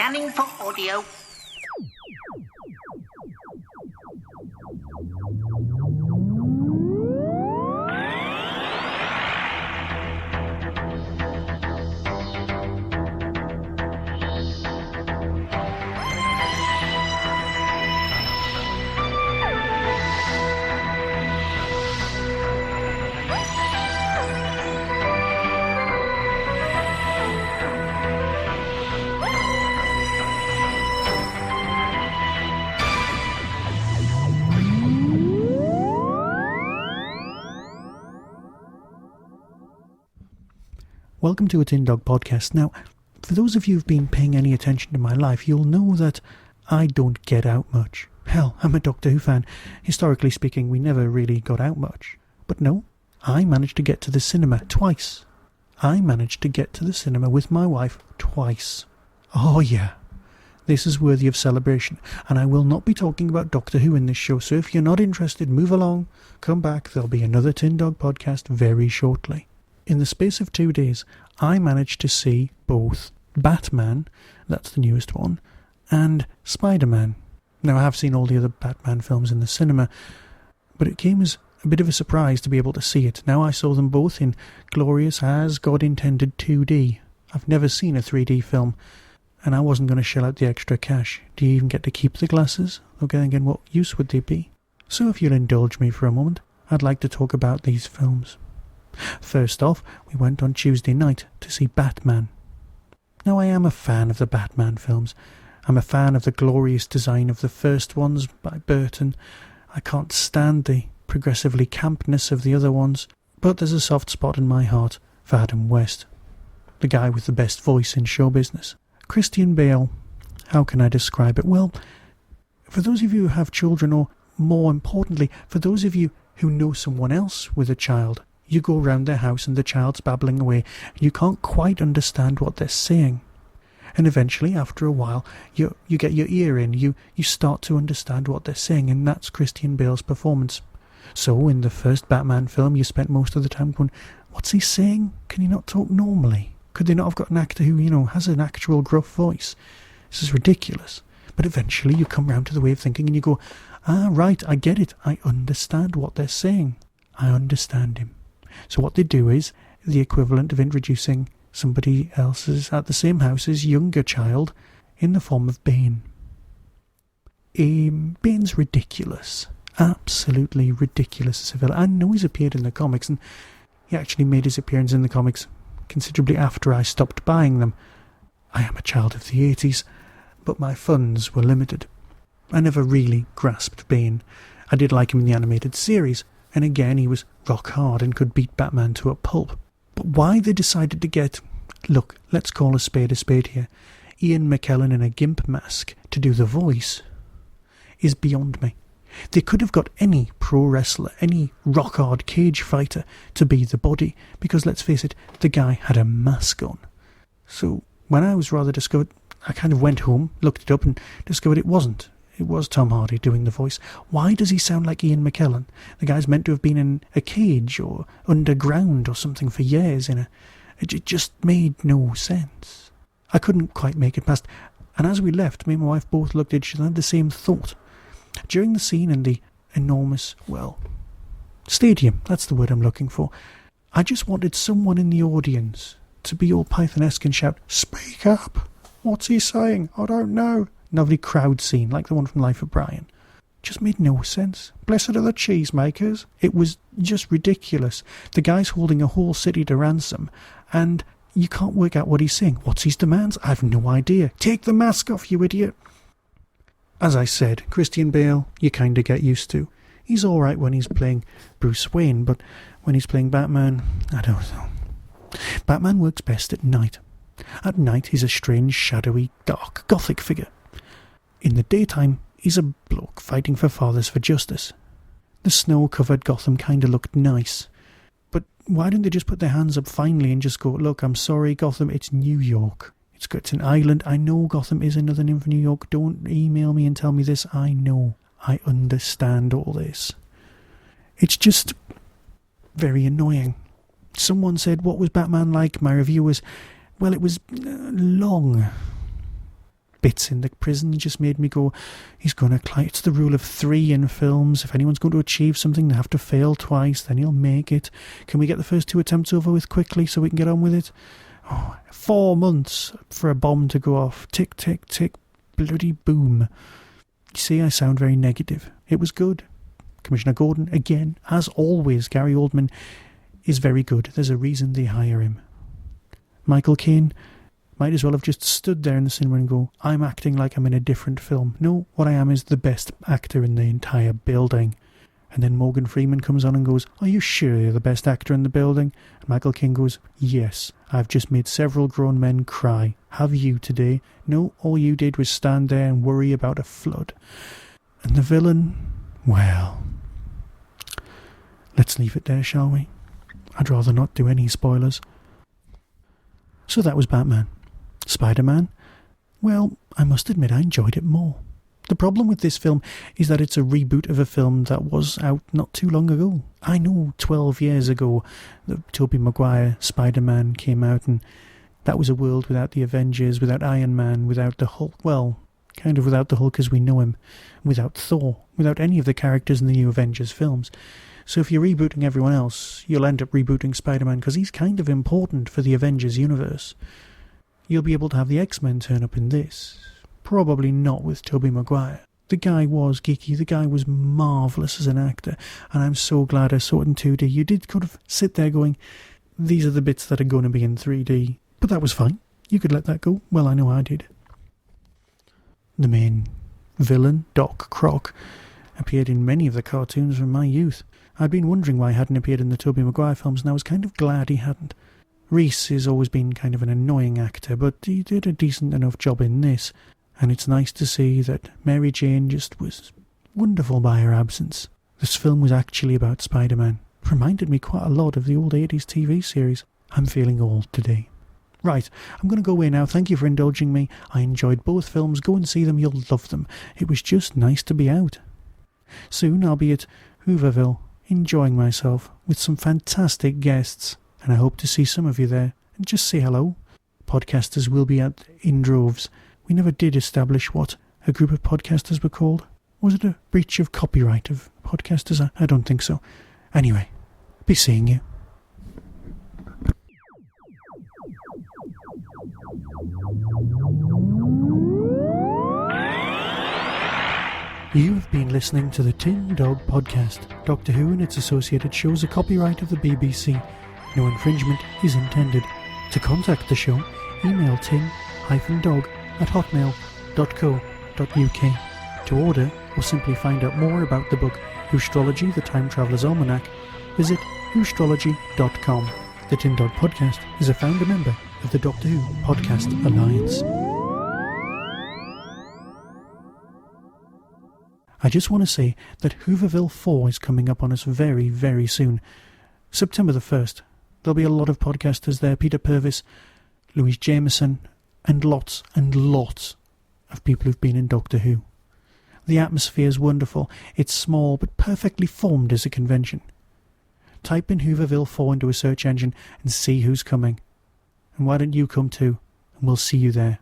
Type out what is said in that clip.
Scanning for audio. Welcome to a Tin Dog podcast. Now, for those of you who've been paying any attention to my life, you'll know that I don't get out much. Hell, I'm a Doctor Who fan. Historically speaking, we never really got out much. But no, I managed to get to the cinema twice. I managed to get to the cinema with my wife twice. Oh yeah, this is worthy of celebration. And I will not be talking about Doctor Who in this show, so if you're not interested, move along, come back, there'll be another Tin Dog podcast very shortly. In the space of 2 days, I managed to see both Batman, that's the newest one, and Spiderman. Now, I have seen all the other Batman films in the cinema, but it came as a bit of a surprise to be able to see it. Now, I saw them both in glorious, as God intended, 2D. I've never seen a 3D film, and I wasn't going to shell out the extra cash. Do you even get to keep the glasses? Okay, again, what use would they be? So if you'll indulge me for a moment, I'd like to talk about these films. First off, we went on Tuesday night to see Batman. Now, I am a fan of the Batman films. I'm a fan of the glorious design of the first ones by Burton. I can't stand the progressively campness of the other ones, but there's a soft spot in my heart for Adam West, the guy with the best voice in show business. Christian Bale, how can I describe it? Well, for those of you who have children, or more importantly, for those of you who know someone else with a child, you go round their house and the child's babbling away, and you can't quite understand what they're saying. And eventually, after a while, you get your ear in, you start to understand what they're saying, and that's Christian Bale's performance. So, in the first Batman film, you spent most of the time going, what's he saying? Can he not talk normally? Could they not have got an actor who, has an actual gruff voice? This is ridiculous. But eventually, you come round to the way of thinking, and you go, right, I get it. I understand what they're saying. I understand him. So what they do is the equivalent of introducing somebody else's at the same house as younger child in the form of Bane. Bane's ridiculous. Absolutely ridiculous as a villain. I know he's appeared in the comics, and he actually made his appearance in the comics considerably after I stopped buying them. I am a child of the 80s, but my funds were limited. I never really grasped Bane. I did like him in the animated series, and again he was rock hard and could beat Batman to a pulp. But why they decided to get, look, let's call a spade here, Ian McKellen in a gimp mask to do the voice, is beyond me. They could have got any pro wrestler, any rock hard cage fighter to be the body, because let's face it, the guy had a mask on. So when I was rather discovered, I kind of went home, looked it up and discovered it wasn't. It was Tom Hardy doing the voice. Why does he sound like Ian McKellen? The guy's meant to have been in a cage or underground or something for years. It just made no sense. I couldn't quite make it past. And as we left, me and my wife both looked at each other and had the same thought. During the scene in the enormous, stadium, that's the word I'm looking for, I just wanted someone in the audience to be all Python-esque and shout, "Speak up! What's he saying? I don't know." Lovely crowd scene, like the one from Life of Brian. Just made no sense. Blessed are the cheesemakers. It was just ridiculous. The guy's holding a whole city to ransom, and you can't work out what he's saying. What's his demands? I've no idea. Take the mask off, you idiot. As I said, Christian Bale, you kind of get used to. He's alright when he's playing Bruce Wayne, but when he's playing Batman, I don't know. Batman works best at night. At night, he's a strange, shadowy, dark, gothic figure. In the daytime, he's a bloke fighting for Fathers for Justice. The snow-covered Gotham kind of looked nice. But why didn't they just put their hands up finally and just go, look, I'm sorry, Gotham, it's New York. It's an island. I know Gotham is another name for New York. Don't email me and tell me this. I know. I understand all this. It's just very annoying. Someone said, what was Batman like? My review was, well, it was long. bits in the prison just made me go, he's going to climb. It's the rule of 3 in films. If anyone's going to achieve something, they have to fail twice, then he'll make it. Can we get the first 2 attempts over with quickly so we can get on with it? 4 months for a bomb to go off. Tick, tick, tick, bloody boom. You see, I sound very negative. It was good. Commissioner Gordon, again, as always, Gary Oldman is very good. There's a reason they hire him. Michael Caine might as well have just stood there in the cinema and go, I'm acting like I'm in a different film. No, what I am is the best actor in the entire building. And then Morgan Freeman comes on and goes, are you sure you're the best actor in the building? And Michael Caine goes, yes, I've just made several grown men cry. Have you today? No, all you did was stand there and worry about a flood. And the villain, well, let's leave it there, shall we? I'd rather not do any spoilers. So that was Batman. Spider-Man? Well, I must admit I enjoyed it more. The problem with this film is that it's a reboot of a film that was out not too long ago. I know 12 years ago that Tobey Maguire Spider-Man came out, and that was a world without the Avengers, without Iron Man, without the Hulk. Well, kind of without the Hulk as we know him, without Thor, without any of the characters in the new Avengers films. So if you're rebooting everyone else, you'll end up rebooting Spider-Man because he's kind of important for the Avengers universe. You'll be able to have the X-Men turn up in this. Probably not with Tobey Maguire. The guy was geeky, the guy was marvellous as an actor, and I'm so glad I saw it in 2D. You did kind of sit there going, these are the bits that are going to be in 3D. But that was fine. You could let that go. Well, I know I did. The main villain, Doc Croc, appeared in many of the cartoons from my youth. I'd been wondering why he hadn't appeared in the Tobey Maguire films, and I was kind of glad he hadn't. Reese has always been kind of an annoying actor, but he did a decent enough job in this, and it's nice to see that Mary Jane just was wonderful by her absence. This film was actually about Spider-Man. It reminded me quite a lot of the old 80s TV series. I'm feeling old today. Right, I'm going to go away now. Thank you for indulging me. I enjoyed both films. Go and see them, you'll love them. It was just nice to be out. Soon I'll be at Hooverville, enjoying myself with some fantastic guests, and I hope to see some of you there and just say hello. Podcasters will be out in droves. We never did establish what a group of podcasters were called. Was it a breach of copyright of podcasters? I don't think so. Anyway, be seeing you. You have been listening to the Tin Dog Podcast. Doctor Who and its associated shows are copyright of the BBC. No infringement is intended. To contact the show, email tin-dog@hotmail.co.uk. To order, or simply find out more about the book Whostrology, the Time Traveller's Almanac, visit whostrology.com. The Tin Dog Podcast is a founder member of the Doctor Who Podcast Alliance. I just want to say that Hooverville 4 is coming up on us very, very soon. September the 1st. There'll be a lot of podcasters there. Peter Purvis, Louise Jameson, and lots of people who've been in Doctor Who. The atmosphere is wonderful. It's small but perfectly formed as a convention. Type in Hooverville 4 into a search engine and see who's coming. And why don't you come too? And we'll see you there.